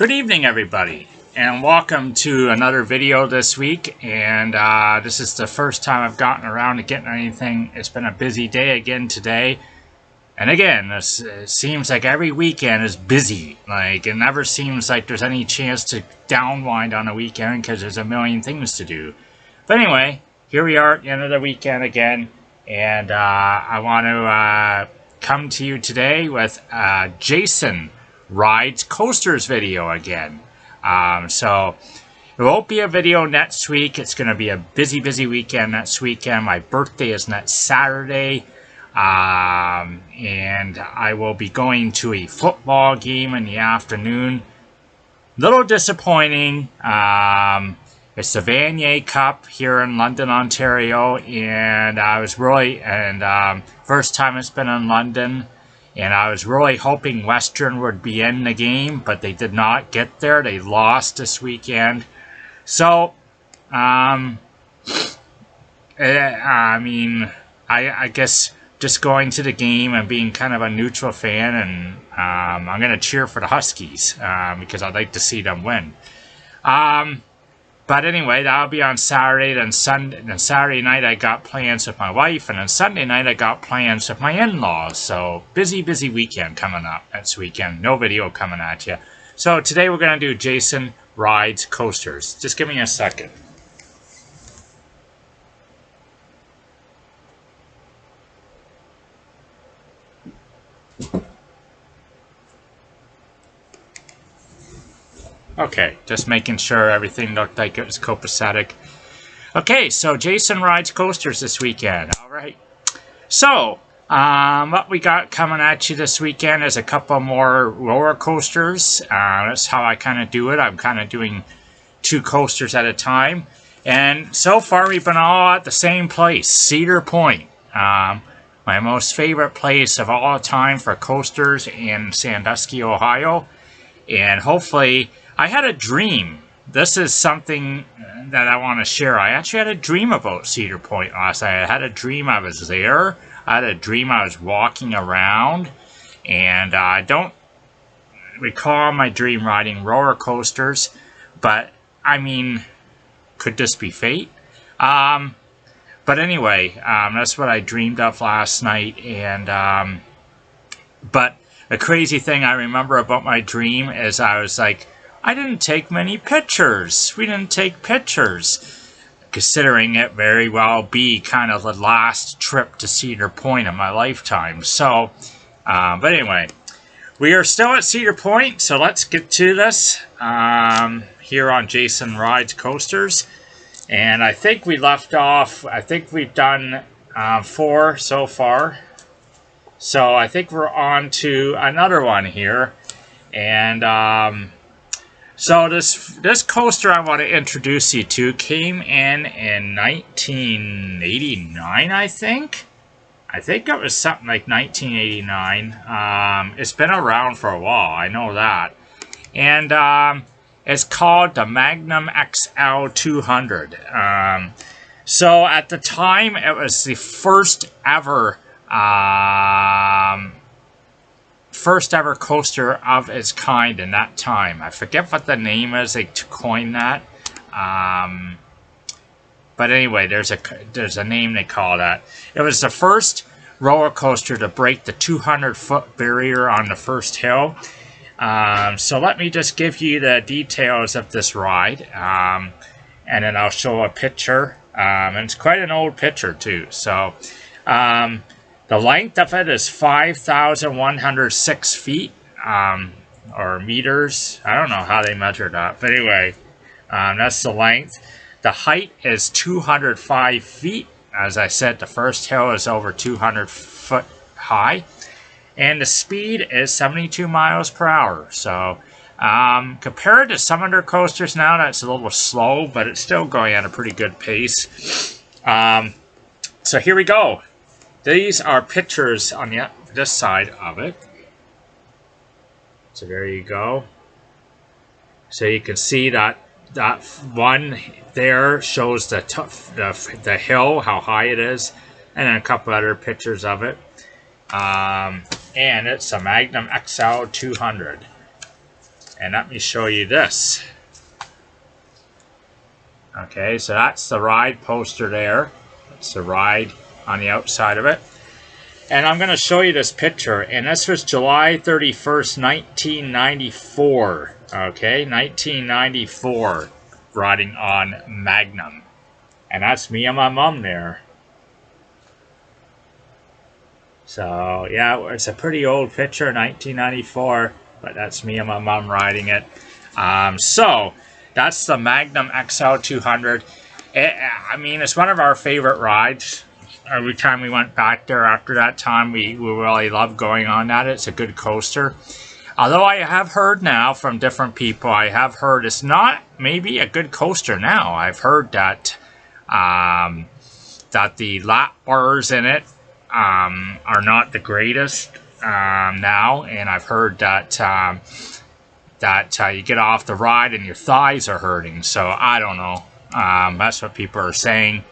Good evening, everybody, and welcome to another video this week. And this is the first time I've gotten around to getting anything. It's been a busy day again today. And again, it seems like every weekend is busy. Like, it never seems like there's any chance to downwind on a weekend because there's a million things to do. But anyway, here we are at the end of the weekend again. And I want to come to you today with Jason Rides Coasters video again. So it won't be a video next week. It's going to be a busy weekend next weekend. My birthday is next Saturday. And I will be going to a football game in the afternoon. Little disappointing. It's the Vanier Cup here in London, Ontario, and I was really, first time it's been in London, and I was really hoping Western would be in the game, but they did not get there. They lost this weekend. So, I guess just going to the game and being kind of a neutral fan, and I'm going to cheer for the Huskies because I'd like to see them win. But anyway, that'll be on Saturday. Then Saturday night I got plans with my wife, and then Sunday night I got plans with my in-laws. So busy weekend coming up next weekend. No video coming at you. So today we're going to do Jason Rides Coasters. Just give me a second. Okay, just making sure everything looked like it was copacetic. Okay, so Jason Rides Coasters this weekend. All right. So, what we got coming at you this weekend is a couple more roller coasters. That's how I kind of do it. I'm kind of doing 2 coasters at a time. And so far, we've been all at the same place, Cedar Point. My most favorite place of all time for coasters in Sandusky, Ohio. And hopefully, I had a dream. This is something that I want to share. I actually had a dream about Cedar Point last night. I had a dream I was there. I had a dream I was walking around. And I don't recall my dream riding roller coasters. But, I mean, could this be fate? But anyway, that's what I dreamed of last night. And, but the crazy thing I remember about my dream is I was like, I didn't take many pictures. We didn't take pictures. Considering it very well be kind of the last trip to Cedar Point in my lifetime. So, but anyway, we are still at Cedar Point, so let's get to this here on Jason Rides Coasters. And I think we left off, I think we've done 4 so far. So I think we're on to another one here. And so this coaster I want to introduce you to came in 1989, I think. I think it was something like 1989. It's been around for a while, I know that. And it's called the MAGNUM XL 200. So at the time, it was the first ever coaster of its kind in that time. I forget what the name is they coined that. But anyway, there's a name they call that. It was the first roller coaster to break the 200-foot barrier on the first hill. So let me just give you the details of this ride. And then I'll show a picture. And it's quite an old picture too. So the length of it is 5,106 feet, or meters. I don't know how they measure that. But anyway, that's the length. The height is 205 feet. As I said, the first hill is over 200 foot high. And the speed is 72 miles per hour. So, compared to some of their coasters now, that's a little slow, but it's still going at a pretty good pace. So here we go. These are pictures on this side of it. So there you go. So you can see that one there shows the hill, how high it is, and then a couple other pictures of it. And it's a MAGNUM XL 200. And let me show you this. Okay, so that's the ride poster there. That's the ride on the outside of it. And I'm going to show you this picture. And this was July 31st, 1994. Okay, 1994. Riding on MAGNUM. And that's me and my mom there. So, yeah, it's a pretty old picture, 1994. But that's me and my mom riding it. So, that's the MAGNUM XL200. I mean, it's one of our favorite rides. Every time we went back there after that time, we really loved going on that. It's a good coaster. Although I have heard now from different people, I have heard it's not maybe a good coaster now. I've heard that that the lap bars in it are not the greatest now, and I've heard that you get off the ride and your thighs are hurting. So I don't know. That's what people are saying.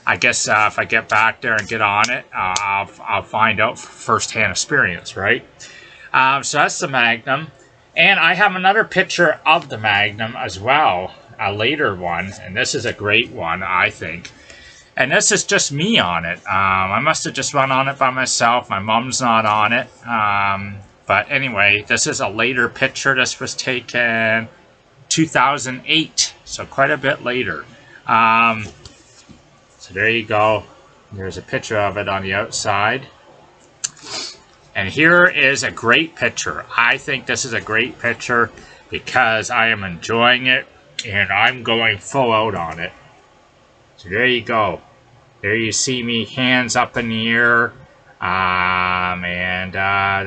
I guess if I get back there and get on it, I'll find out firsthand experience, right? So that's the MAGNUM. And I have another picture of the MAGNUM as well, a later one. And this is a great one, I think. And this is just me on it. I must have just run on it by myself. My mom's not on it. But anyway, this is a later picture. This was taken 2008, so quite a bit later. So there you go. There's a picture of it on the outside. And here is a great picture. I think this is a great picture because I am enjoying it and I'm going full out on it. So there you go. There you see me, hands up in the air.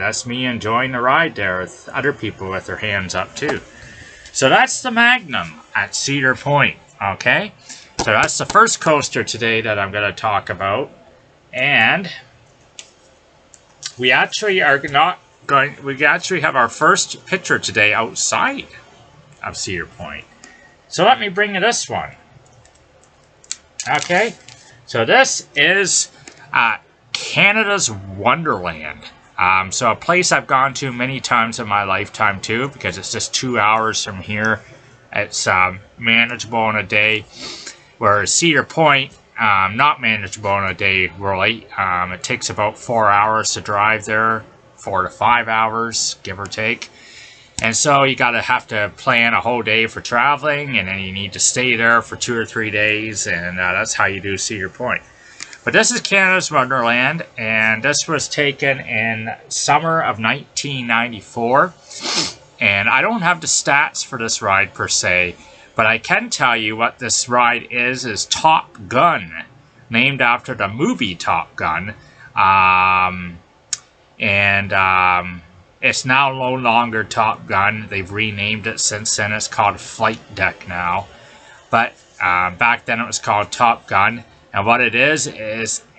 That's me enjoying the ride there with other people with their hands up too. So that's the MAGNUM at Cedar Point, okay? So that's the first coaster today that I'm going to talk about. And we actually are not going, we actually have our first picture today outside of Cedar Point. So let me bring you this one. Okay, so this is Canada's Wonderland. So a place I've gone to many times in my lifetime too, because it's just 2 hours from here. It's manageable in a day. Whereas Cedar Point, not manageable in a day, really. It takes about 4 hours to drive there, 4 to 5 hours, give or take. And so you have to plan a whole day for traveling, and then you need to stay there for 2 or 3 days, and that's how you do Cedar Point. But this is Canada's Wonderland, and this was taken in summer of 1994. And I don't have the stats for this ride per se, but I can tell you what this ride is Top Gun, named after the movie Top Gun. It's now no longer Top Gun. They've renamed it since then. It's called Flight Deck now. But back then it was called Top Gun. And what it is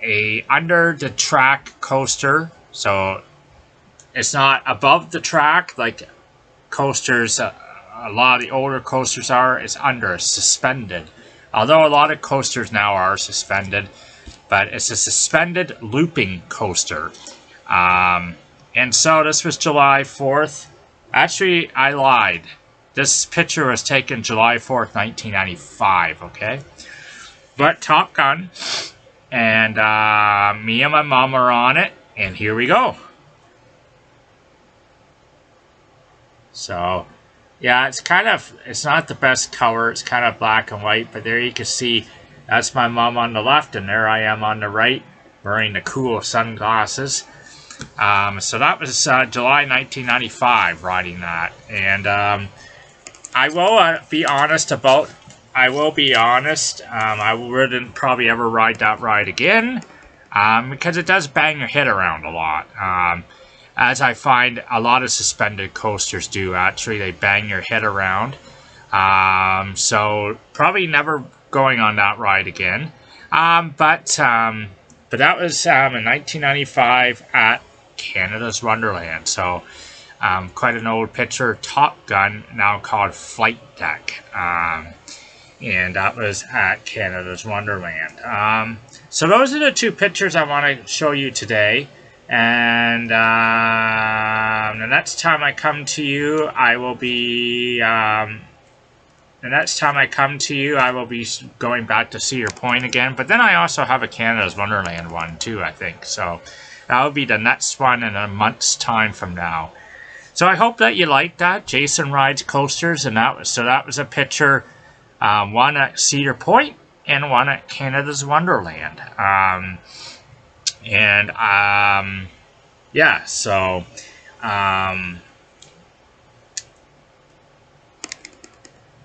a under-the-track coaster. So it's not above the track like coasters, a lot of the older coasters are. It's under, suspended. Although a lot of coasters now are suspended, but it's a suspended looping coaster. And so this was July 4th. Actually, I lied. This picture was taken July 4th, 1995, okay? But Top Gun, and me and my mom are on it, and here we go. So, yeah, it's not the best color. It's kind of black and white, but there you can see that's my mom on the left, and there I am on the right, wearing the cool sunglasses. So that was July 1995, riding that. And I will be honest. I wouldn't probably ever ride that ride again, because it does bang your head around a lot. As I find a lot of suspended coasters do, actually, they bang your head around. So probably never going on that ride again. But that was in 1995 at Canada's Wonderland. So quite an old picture. Top Gun, now called Flight Deck. And that was at Canada's Wonderland. So those are the two pictures I want to show you today. And the next time I come to you, I will be going back to Cedar Point again. But then I also have a Canada's Wonderland one too, I think. So that will be the next one in a month's time from now. So I hope that you liked that. Jason Rides Coasters, and that was a picture, one at Cedar Point and one at Canada's Wonderland. Yeah, so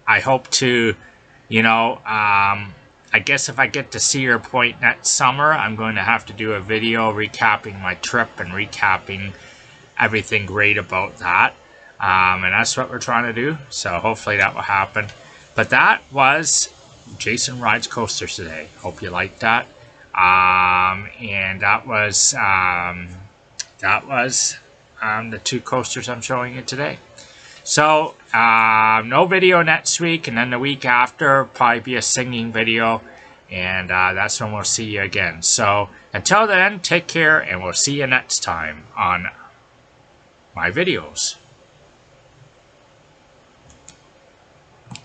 I hope to, I guess if I get to Cedar Point next summer, I'm going to have to do a video recapping my trip and recapping everything great about that. And that's what we're trying to do. So hopefully that will happen. But that was Jason Rides Coasters today. Hope you liked that. And that was the two coasters I'm showing you today. So no video next week, and then the week after probably be a singing video, and that's when we'll see you again. So until then, take care, and we'll see you next time on my videos.